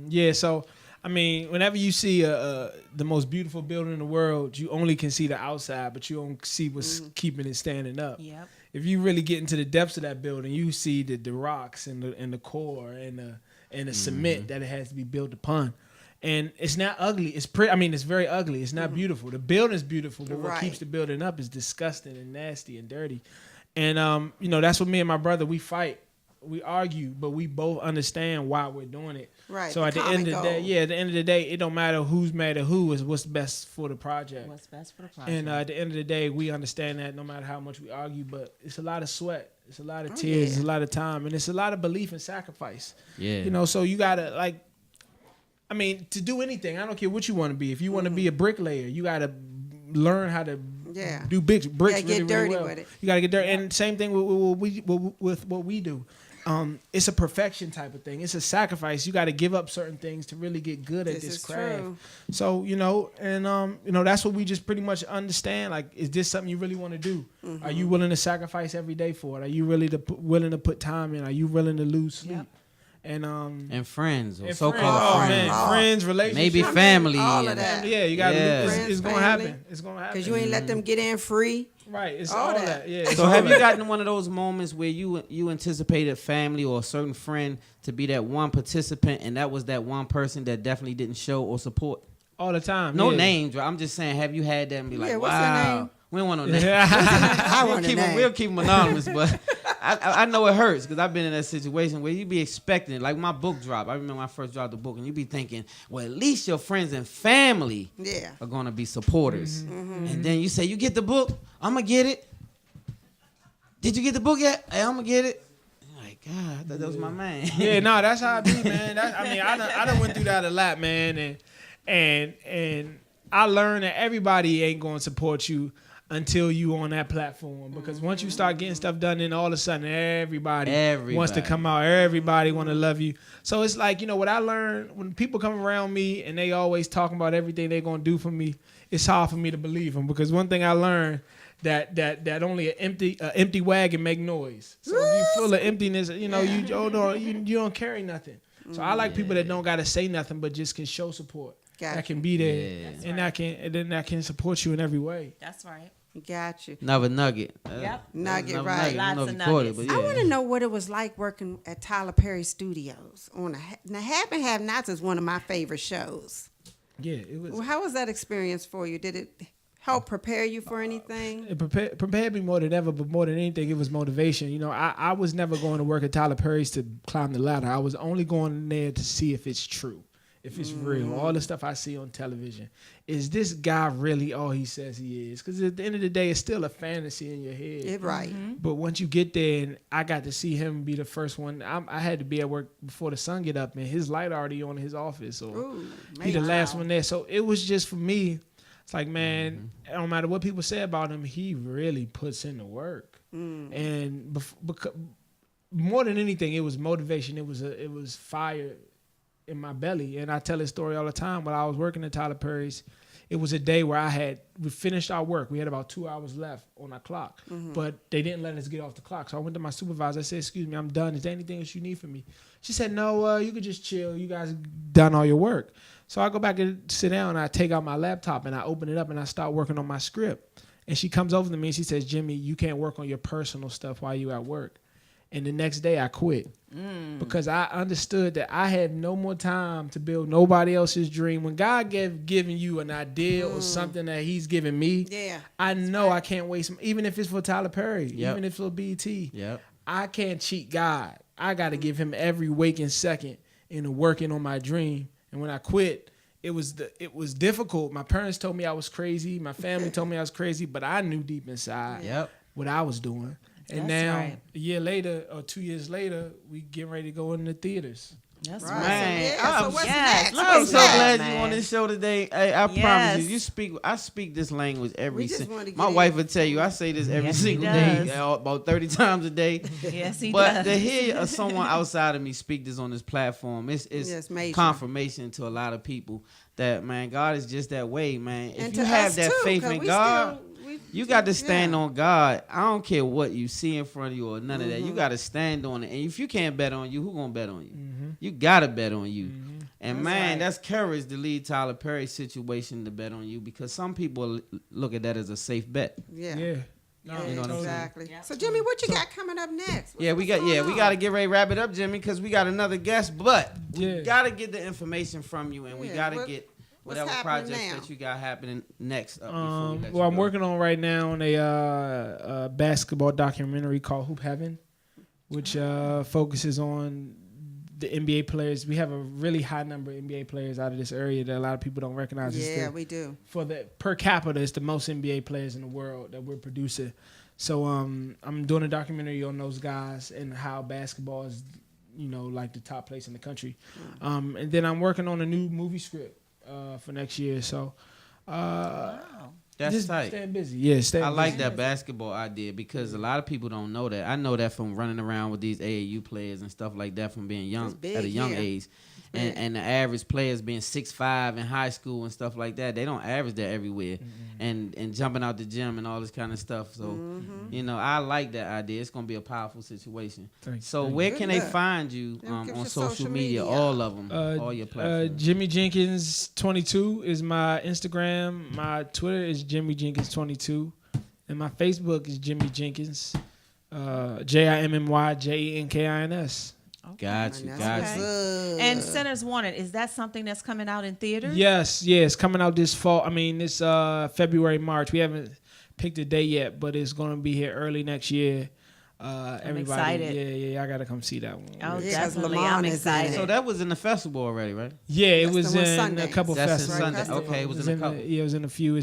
Yeah, so I mean, whenever you see the most beautiful building in the world, you only can see the outside, but you don't see what's keeping it standing up. Yep. If you really get into the depths of that building, you see the rocks and the core and the cement that it has to be built upon. And it's not ugly. It's pretty. I mean, it's very ugly. It's not beautiful. The building's beautiful, but what keeps the building up is disgusting and nasty and dirty. And that's what me and my brother, we fight we argue, but we both understand why we're doing it. Right, So the at the end of common the day, goal. at the end of the day, it don't matter who's mad at who. Is what's best for the project. What's best for the project. And at the end of the day, we understand that no matter how much we argue, but it's a lot of sweat, it's a lot of tears, it's a lot of time, and it's a lot of belief and sacrifice. Yeah. You know, so you gotta to do anything, I don't care what you want to be. If you want to be a bricklayer, you gotta learn how to do bricks Yeah, really, get dirty really well. with it. You gotta get dirty, and same thing with what we do. It's a perfection type of thing. It's a sacrifice. You got to give up certain things to really get good at This this is craft. true. So that's what we just pretty much understand. Like, is this something you really want to do? Are you willing to sacrifice every day for it? Are you really willing to put time in? Are you willing to lose sleep? Yep. And friends or And so-called friends. friends, relationships, Maybe family. all of and- that. Yeah, you got to. Yeah. It's gonna Family. happen. It's gonna happen. Because you ain't let them get in free. Right. It's all all that. that. Yeah. So have you gotten one of those moments where you anticipated family or a certain friend to be that one participant, and that was that one person that definitely didn't show or support? all the time? No yeah. names. I'm just saying, have you had that and be like, Yeah, what's her wow? name? We don't want no names. I want a name. We'll keep them anonymous, but I know it hurts because I've been in that situation where you be expecting, like my book drop. I remember when I first dropped the book, and you be thinking, well, at least your friends and family are gonna be supporters. And then you say, you get the book, I'm gonna get it. Did you get the book yet? Hey, I'm gonna get it. I'm like, God, I thought that was my man. Yeah, no, that's how I be, man. I done went through that a lot, man, and I learned that everybody ain't gonna support you until you on that platform, because once you start getting stuff done, then all of a sudden everybody wants to come out. Everybody want to love you. So it's like, what I learned when people come around me and they always talking about everything they gonna do for me, it's hard for me to believe them, because one thing I learned that only an empty wagon make noise. So if you feel the emptiness, you don't carry nothing. So I like people that don't gotta say nothing but just can show support. That can be there, and that can support you in every way. That's right. Got you. Another nugget. Nugget, right. I don't know Lots if of you caught it, nuggets. but yeah. I want to know what it was like working at Tyler Perry Studios. Now, Have and Have Nots is one of my favorite shows. Yeah, it was. Well, how was that experience for you? Did it help prepare you for anything? It prepared me more than ever, but more than anything, it was motivation. I was never going to work at Tyler Perry's to climb the ladder. I was only going there to see if it's true, if it's real. All the stuff I see on television. Is this guy really all he says he is? Because at the end of the day, it's still a fantasy in your head. Right. But once you get there, and I got to see him be the first one, I had to be at work before the sun get up, and his light already on in his office, or he the last one there. So it was just, for me, it's like, man, no matter what people say about him, he really puts in the work. And more than anything, it was motivation. It was fire in my belly. And I tell this story all the time. When I was working at Tyler Perry's, it was a day where we finished our work. We had about 2 hours left on our clock, but they didn't let us get off the clock. So I went to my supervisor. I said, excuse me, I'm done. Is there anything else you need from me? She said, no, you could just chill. You guys done all your work. So I go back and sit down, and I take out my laptop, and I open it up, and I start working on my script. And she comes over to me, and she says, Jimmy, you can't work on your personal stuff while you at work. And the next day I quit because I understood that I had no more time to build nobody else's dream. When God given you an idea or something that he's given me, I know I can't waste him, even if it's for Tyler Perry, even if it's for BT. I can't cheat God. I got to give him every waking second into working on my dream. And when I quit, it was difficult. My parents told me I was crazy. My family told me I was crazy, but I knew deep inside what I was doing. And now, a year later or 2 years later, we get ready to go in the theaters. That's Right. Man, So what's next? I'm What's so next? glad man. you on this show today. I promise you, I speak this language every just single. wanna get My in. wife will tell you I say this every Yes, he single day, does. about 30 times a day. Yes, he But does. to hear someone outside of me speak this on this platform, it's major. confirmation to a lot of people that, man, God is just that way, man. If And you to have us that too, faith 'cause in we God, still- you got to stand on God. I don't care what you see in front of you or none of that. You got to stand on it. And if you can't bet on you, who gonna bet on you? You gotta bet on you. And man, that's courage to lead Tyler Perry's situation to bet on you, because some people look at that as a safe bet. Yeah. No, You know what I'm saying? Exactly. So Jimmy, what you got coming up next? We What's going we on? got to get ready to wrap it up, Jimmy, because we got another guest. But we Yeah. got to get the information from you, and we Yeah, got to what- get what's whatever happening projects now? that you got happening next. Before we let you Well, I'm go. working on right now on a basketball documentary called Hoop Heaven, which focuses on the NBA players. We have a really high number of NBA players out of this area that a lot of people don't recognize. Yeah, we do. For the per capita, it's the most NBA players in the world that we're producing. So I'm doing a documentary on those guys and how basketball is, like the top place in the country. And then I'm working on a new movie script for next year. So That's just tight. staying busy. Yeah, I like that basketball idea because a lot of people don't know that. I know that from running around with these AAU players and stuff like that from being young big at a young here. age. And the average players being 6'5" in high school and stuff like that, they don't average that everywhere. And jumping out the gym and all this kind of stuff. So, I like that idea. It's going to be a powerful situation. So where can they find you on social media? All of them, all your platforms. Jimmy Jenkins 22 is my Instagram. My Twitter is Jimmy Jenkins 22. And my Facebook is Jimmy Jenkins. JimmyJenkins. Got you. And Centers Wanted, is that something that's coming out in theaters? Yes, it's coming out this fall. I mean, this February, March. We haven't picked a date yet, but it's going to be here early next year. I'm excited. Yeah, I got to come see that one. Oh, Yeah, definitely. Lamont I'm is in excited. it. So that was in the festival already, right? Yeah, it That's was the one in Sunday. a couple That's in festivals. Sunday. Okay, it was in a couple. Yeah, it was in a few.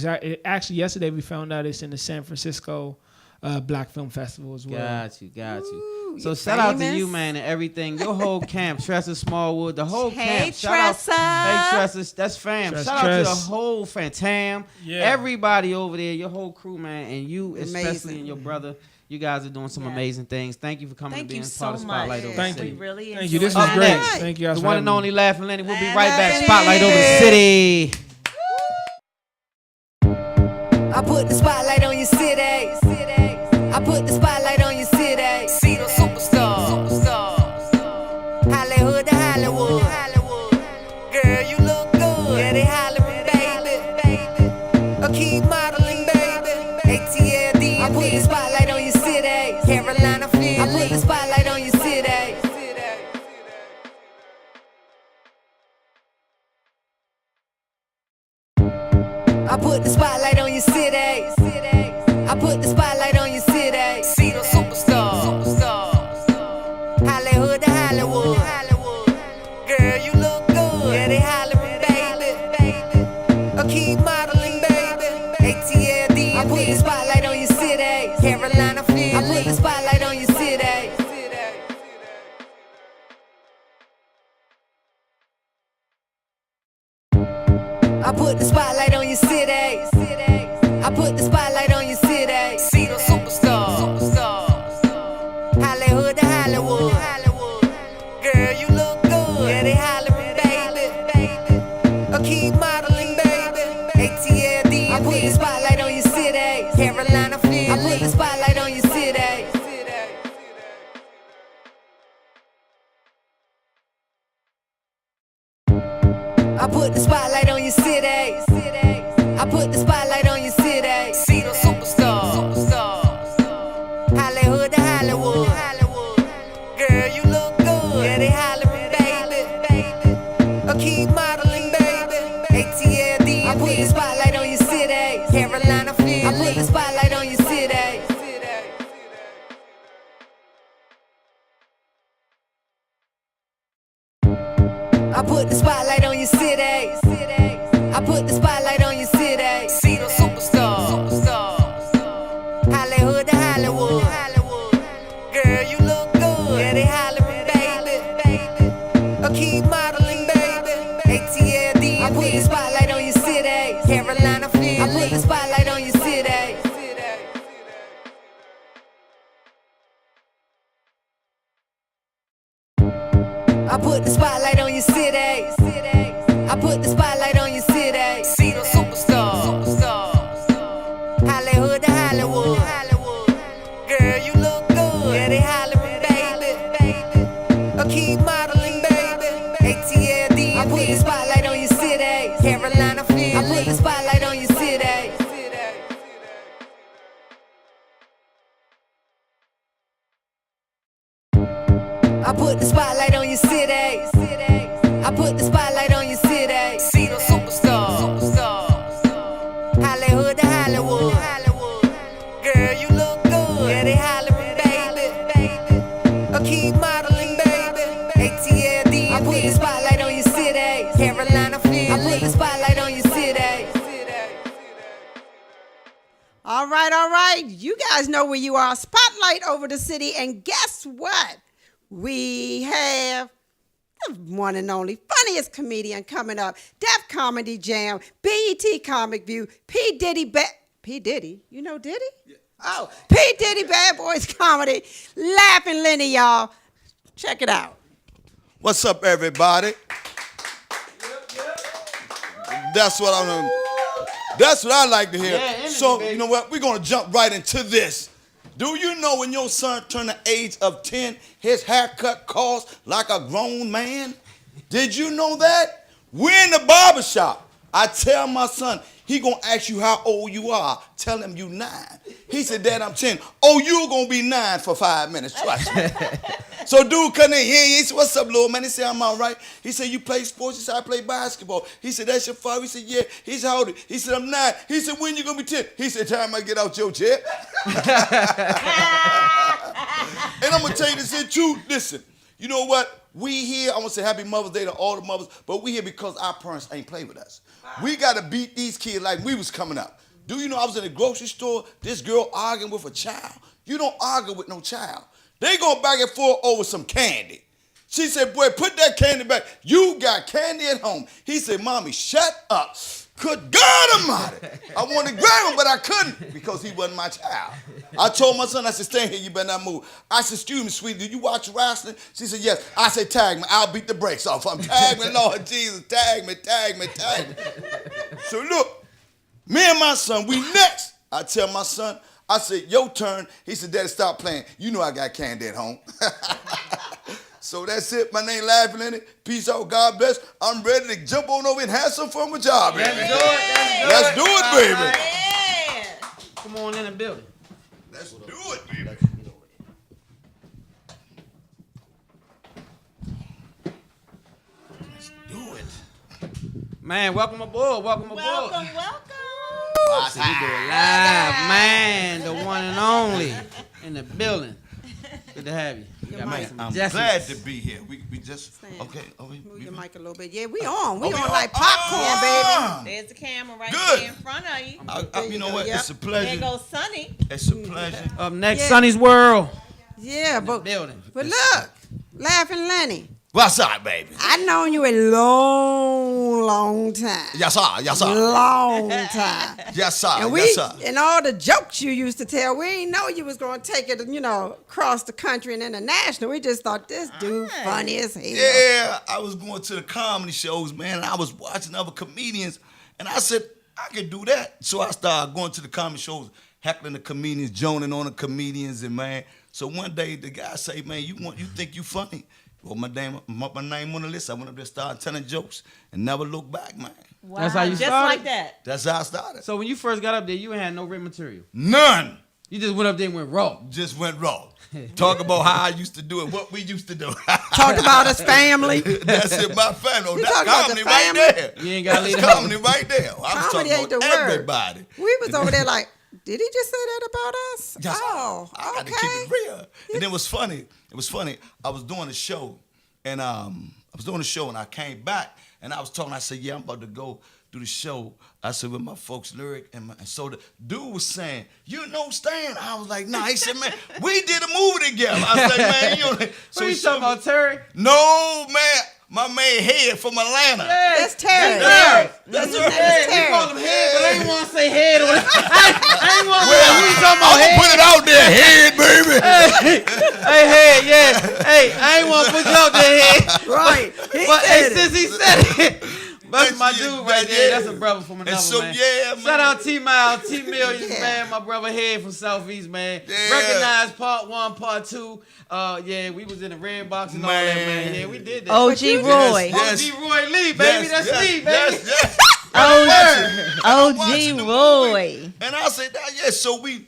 Actually, yesterday we found out it's in the San Francisco Black Film Festival as well. Got you. Ooh, So you shout out to famous? you, man, and everything. Your whole camp, Tressa Smallwood, the whole Hey, camp. Shout out- Tressa. Hey, Tressa, that's fam. Tress, Shout out to the Tress. whole fam, Tam, Yeah. everybody over there, your whole crew, man, and you especially Amazing. and your brother. You guys are doing some Yeah. amazing things. Thank you for coming Thank and being you part of so Spotlight much. over Thank the We city. really Thank you. This enjoyed was Up great. next, Thank you guys the for one having and me. only Laughin Lenny. We'll be Laughin' right back. Lenny. Spotlight over the city. I put the spotlight on your city. I put the spotlight on your city. See those superstars. Hollywood to Hollywood. Girl, you look good. Yeah, they hollering, baby. Keep modeling, baby. ATLD. I put the spotlight on your city. Carolina, Philly. I put the spotlight on your city. I put the spotlight on your city. I put the spotlight on your city. See those superstars. Hollywood to Hollywood. Girl, you look good. Yeah, they hollering, baby. Keep modeling, baby. ATLD. I put the spotlight on your city. Carolina, Philly. I put the spotlight on your city. I put the spotlight on your city. I put the spotlight on your city. See those superstars. Hollywood to Hollywood. Girl, you look good. Yeah, they hollering, baby. Keep modeling, baby. ATLD. I put the spotlight on your city. Carolina, Philly. I put the spotlight on your city. I put the spotlight on your city. I put the spotlight on your city. See those superstars. Hollywood to Hollywood. Girl, you look good. Yeah, they hollering, baby. Keep modeling, baby. ATLD. I put the spotlight on your city. Carolina, Philly. I put the spotlight on your city. I put the spotlight on your city. I put the spotlight on your city. See those superstars. Hollywood to Hollywood. Girl, you look good. Yeah, they hollering, baby. Keep modeling, baby. ATLD. I put the spotlight on your city. Carolina, Philly. I put the spotlight on your city. I put the spotlight on your city. I put the spotlight on your city. See those superstars. Hollywood to Hollywood. Girl, you look good. Yeah, they hollering, baby. Keep modeling, baby. ATLD. I put the spotlight on your city. Carolina, Philly. I put the spotlight on your city. I put the spotlight on your city. I put the spotlight on your city. See those superstars. Hollywood to Hollywood. Girl, you look good. Yeah, they hollering, baby. I'ma keep modeling, baby. ATLD, I put the spotlight on your city. Carolina, Philly, I put the spotlight on your city. All right. You guys know where you are. Spotlight over the city. And guess what? We have the one and only funniest comedian coming up. Def Comedy Jam, BET Comic View, P. Diddy. You know Diddy? Yeah. Oh, P. Diddy Bad Boys Comedy. Laughin Lenny, y'all. Check it out. What's up, everybody? That's what I like to hear. Yeah, so, baby. you know what? We're going to jump right into this. Do you know when your son turned the age of 10, his haircut costs like a grown man? Did you know that? We're in the barbershop. I tell my son, he going to ask you how old you are. Tell him you 9. He said, Dad, I'm 10. Oh, you're going to be 9 for 5 minutes. Trust me. So dude come in here, he said, what's up, little man? He said, I'm all right. He said, you play sports? He said, I play basketball. He said, that's your father? He said, yeah. He said, how old are you? He said, I'm 9. He said, when you going to be 10? He said, time I get out your chair. And I'm going to tell you this here too. Listen, you know what? We here, I want to say happy Mother's Day to all the mothers, but we here because our parents ain't play with us. We got to beat these kids like we was coming up. Do you know I was in the grocery store, this girl arguing with a child? You don't argue with no child. They go back and forth over some candy. She said, boy, put that candy back. You got candy at home. He said, Mommy, shut up. Good God Almighty. I wanted to grab him, but I couldn't because he wasn't my child. I told my son, I said, stay here, you better not move. I said, excuse me, sweetie, do you watch wrestling? She said, yes. I said, tag me. I'll beat the brakes off. I'm tag me, Lord Jesus. Tag me. So look, me and my son, we next. I tell my son, I said, your turn. He said, Daddy, stop playing. You know I got candy at home. So that's it. My name Laughin Lenny. Peace out. God bless. I'm ready to jump on over and have some fun with y'all, baby. Let's do it, baby. Yeah. Come on in the building. Let's do it, baby. Let's do it. Man, welcome aboard. Welcome. Welcome. We do it live, man. The one and only in the building. Good to have you. I'm glad to be here. We just okay. Move your mic a little bit. Yeah, we on. We on like popcorn, baby. There's the camera right Good. there in front of you. You know what? Yep. It's a pleasure. There goes Sonny. It's a pleasure. Up next, Yeah. Sonny's World. Yeah, but Building. look, Laughin Lenny. What's up, baby? I known you a long time. Yes, sir. Long time. Yes, sir. And Yes, sir. and all the jokes you used to tell, we didn't know you was gonna take it, across the country and international. We just thought this dude funny as hell. Yeah, I was going to the comedy shows, man, and I was watching other comedians, and I said, I could do that. So I started going to the comedy shows, heckling the comedians, joning on the comedians, and man, so one day the guy say, man, you think you funny? Well, my name on the list. I went up there, started telling jokes, and never looked back, man. Wow. That's how you Just started? like that. That's how I started. So when you first got up there, you ain't had no written material. None. You just went up there and went raw. Just went raw. Talk about how I used to do it, what we used to do. Talk about his family. That's it, my family. You That's talking about comedy the right family? there. You ain't gotta leave That's the comedy right there. I was Comedy talking ain't the about word. everybody. We was over there like, did he just say that about us? Yes, Oh, I got to keep it real. And it was funny. I was doing a show, and I came back, and I was talking. I said, yeah, I'm about to go do the show. I said, with my folks, Lyric, and so the dude was saying, you know Stan? I was like, nah. He said, man, we did a movie together. I was like, man, you know. So you talking about Terry? No, man. My man Head from Atlanta. That's Terry. That's His name is We call Terry. him Head, but I ain't want to say Head. I ain't want to say Well, we talking about I'm Head. gonna put it out there, Head, baby. Hey, Head, yeah. Hey, I ain't want to put you out there, Head. Right. But hey, since he said it, that's my dude right there. Yeah. That's a brother from another, And so, man. yeah, man. Shout out T-Mile, T-Millions, Yeah. man. My brother Head from Southeast, man. Yeah. Recognized part 1, part 2. Yeah, we was in the red box and all that, man. Yeah, we did that. OG Roy. Yes. OG Roy Lee, baby. That's me, baby. Yes. OG Roy. And I said, yeah. So we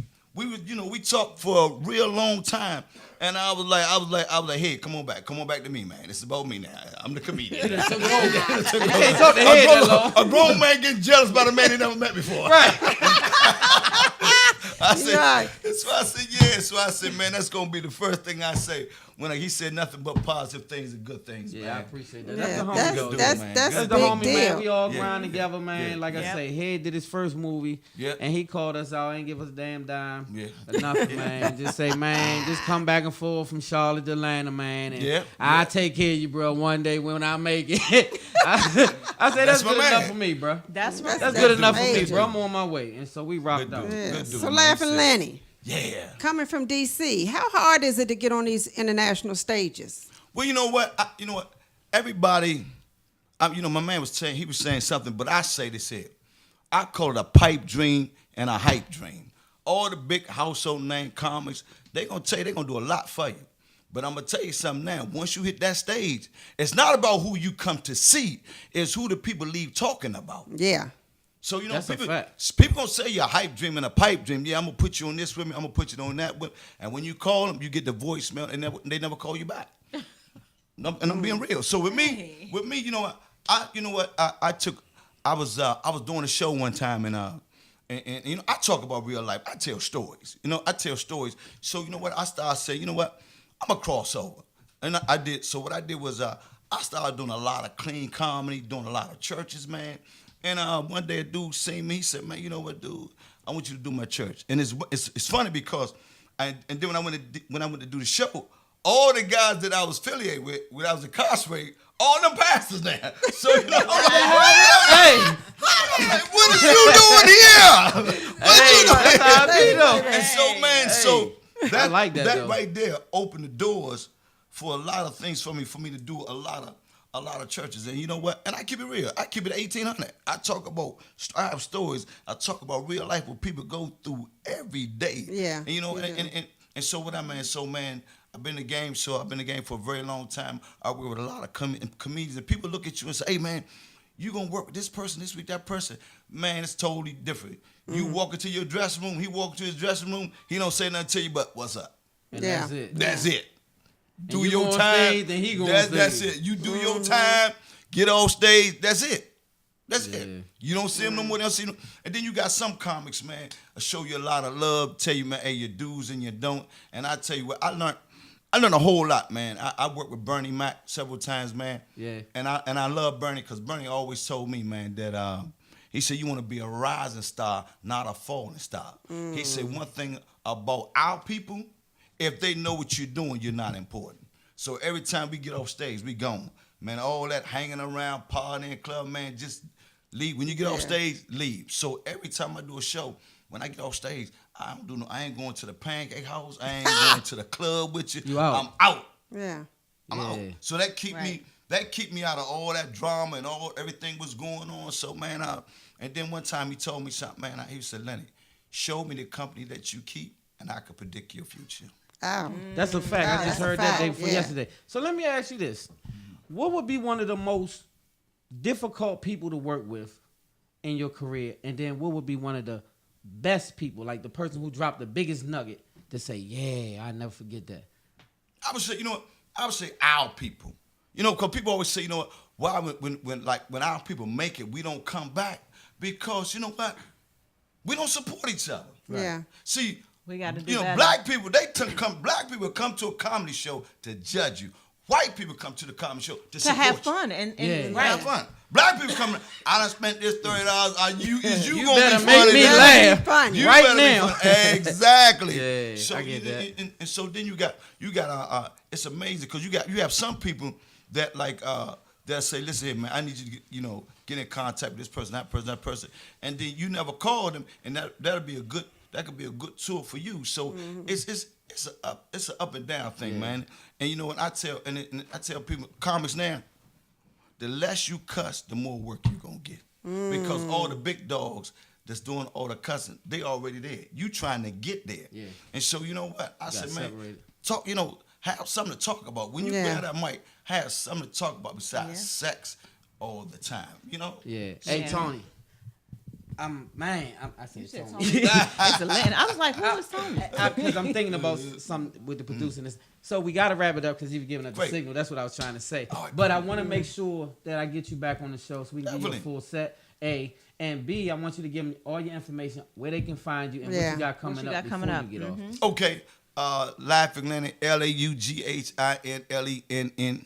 talked for a real long time. And I was like, hey, come on back to me, man. It's about me now. I'm the comedian. You can't talk to Head that long. A grown man getting jealous by a man he never met before. Right. I said, Right. so I said, yeah. So I said, man, that's gonna be the first thing I say when he said nothing but positive things and good things. Yeah, man. I appreciate that. Yeah, That's the homie that's- go do, that's- man. that's That's a the big homie, man. deal. We all Yeah. grind together, man. Yeah. Like I Yep. say, Head did his first movie, Yeah. and he called us out, ain't give us a damn dime. Yeah. Nothing, man. Just say, man, just come back and forth from Charlotte to Atlanta, man. And Yeah. I'll take care of you, bro, one day when I make it. I say that's my good man. enough for me, bro. That's right. That's good enough for me, amazing. bro. I'm on my way. And so we rocked Good out. dude. Yeah. Good dude, So man. Laughin He said- Lenny, Yeah. coming from DC, how hard is it to get on these international stages? Well, you know what? Everybody, my man was saying, he was saying something, but I say this here. I call it a pipe dream and a hype dream. All the big household name comics, they gonna tell you they gonna do a lot for you. But I'm gonna tell you something now. Once you hit that stage, it's not about who you come to see, it's who the people leave talking about. Yeah. So That's a fact. people gonna say you're a hype dream and a pipe dream. Yeah, I'm gonna put you on this with me. I'm gonna put you on that with. And when you call them, you get the voicemail, and they never call you back. And I'm being real. So with me, you know what? I was doing a show one time, and I talk about real life. I tell stories. I tell stories. So you know what? I started saying, you know what? I'm a crossover, and I did. So what I did was I started doing a lot of clean comedy, doing a lot of churches, man. And one day a dude seen me. He said, "Man, you know what, dude? I want you to do my church." And it's funny because, and then when I went to do the show, all the guys that I was affiliated with, when I was incarcerated, all them pastors now. So you know, Hey, I'm like, what are you doing here? What you doing? that's how I be, though. And so, man, so I like that, though. right there opened the doors for a lot of things for me to do a lot of churches. And you know what? And I keep it real. I keep it 1800. I have stories. I talk about real life what people go through every day. Yeah, And you know, you do. and so what I mean, so man, I've been in the game. So I've been in the game for a very long time. I work with a lot of comedians, and people look at you and say, "Hey, man, you gonna work with this person this week, that person." Man, it's totally different. You walk into your dressing room, he walk into his dressing room, he don't say nothing to you but what's up. And Yeah. that's it. That's it. Do you your go on time. stage, then he go on That's stage. it. You do your time, get off stage. That's it. That's Yeah. it. You don't see him no more. They don't see him. And then you got some comics, man, show you a lot of love, tell you, man, hey, your do's and you don't. And I tell you what, I learned a whole lot, man. I worked with Bernie Mac several times, man. Yeah. And I love Bernie because Bernie always told me, man, that he said you want to be a rising star, not a falling star. He said one thing about our people, if they know what you're doing, you're not important. So every time we get off stage, we gone. Man, all that hanging around, partying, club, man, just leave. When you get off stage, leave. So every time I do a show, when I get off stage, I ain't going to the pancake house. I ain't going to the club with you. You out. I'm out. Yeah. I'm out. So that keep me out of all that drama and everything was going on. So man, and then one time he told me something, man. He said, "Lenny, show me the company that you keep, and I could predict your future." Oh. That's a fact. I just that's a heard that day fact, from yeah. yesterday. So let me ask you this. What would be one of the most difficult people to work with in your career? And then what would be one of the best people, like the person who dropped the biggest nugget to say, yeah, I never forget that? I would say, I would say our people. Because people always say, why when our people make it, we don't come back? Because you know what? We don't support each other. Yeah. See, We got to do better. black people, black people come to a comedy show to judge you. White people come to the comedy show to to support have you. fun and Yeah. right. Have fun. Black people come. I done spent this $30. Is you You gonna better be make funny? me Better laugh be funny. You right better be now. funny. Exactly. Yeah, so I get that. And so then you got it's amazing because you have some people that that say, listen here, man, I need you to get in contact with this person, that person, and then you never call them, and that could be a good tool for you. So it's an up and down thing, man. And you know what I tell people, comics now, the less you cuss, the more work you're gonna get. Because all the big dogs that's doing all the cussing, they already there. You trying to get there. Yeah. And so you know what? I said, man, talk, have something to talk about. When you grab that mic, have something to talk about besides sex all the time. Yeah. Hey, Tony. I said Tony. It's a land. I was like, who is Tony? Because I'm thinking about something with the producing this. So we got to wrap it up because you've given us the signal. That's what I was trying to say. But I want to make sure that I get you back on the show so we can give you a full set. And And B, I want you to give them all your information, where they can find you, and what you got coming up before you get off. Okay. Laughin Lenny, LAUGHINLENNY,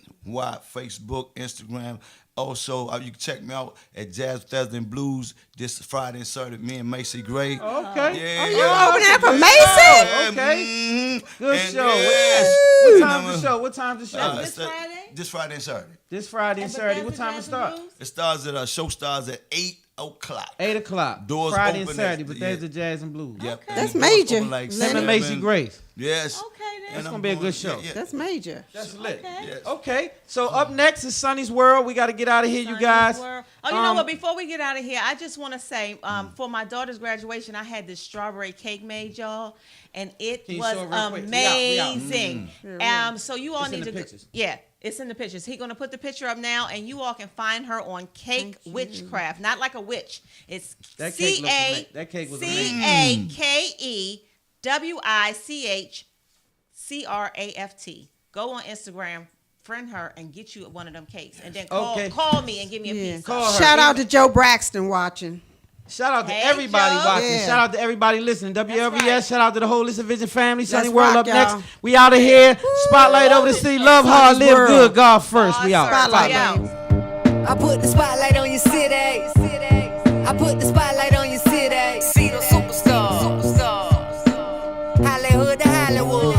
Facebook, Instagram. Also, you can check me out at Jazz Thursday and Blues this Friday and Saturday. Me and Macy Gray. Okay. Yeah. You opening up for Macy? Okay. Good And show. yes. What time's the show? What time's the show? This Friday? This Friday and Saturday. This Friday and Saturday. What time it start? It starts at show starts at 8 o'clock. 8 o'clock. Doors Friday open and Saturday, at- but there's the Jazz and Blues. Yep. That's And the doors major. open like Him and 7. Macy Grace. Yes. Okay, then. It's gonna be a good show. That's major. That's lit. Yes. Okay, so up next is Sonny's World. We got to get out of here, you guys. Oh, you know what? Before we get out of here, I just want to say, for my daughter's graduation, I had this strawberry cake made, y'all, and it Can you was show it real quick? amazing. So you all It's in need the to, pictures. yeah. It's in the pictures. He's gonna put the picture up now, and you all can find her on Cake Witchcraft. Not like a witch. It's That cake looks ama- that cake was amazing. CakeWichcraft. Go on Instagram, friend her, and get you one of them cakes, and then call me and give me a piece. Call her. Shout out to Joe Braxton watching. Shout out to Hey, everybody Joe. watching. Yeah. Shout out to everybody listening. WLVS. right. Shout out to the whole Listen Vision family. Sunny Let's World rock, up y'all. next. We out of here. Spotlight over the city. Love hard, Sonny's live World. good. God first. We out. Spotlight, out. baby. I put the spotlight on your city. I put the spotlight on your city. See the superstars. Hollywood to Hollywood.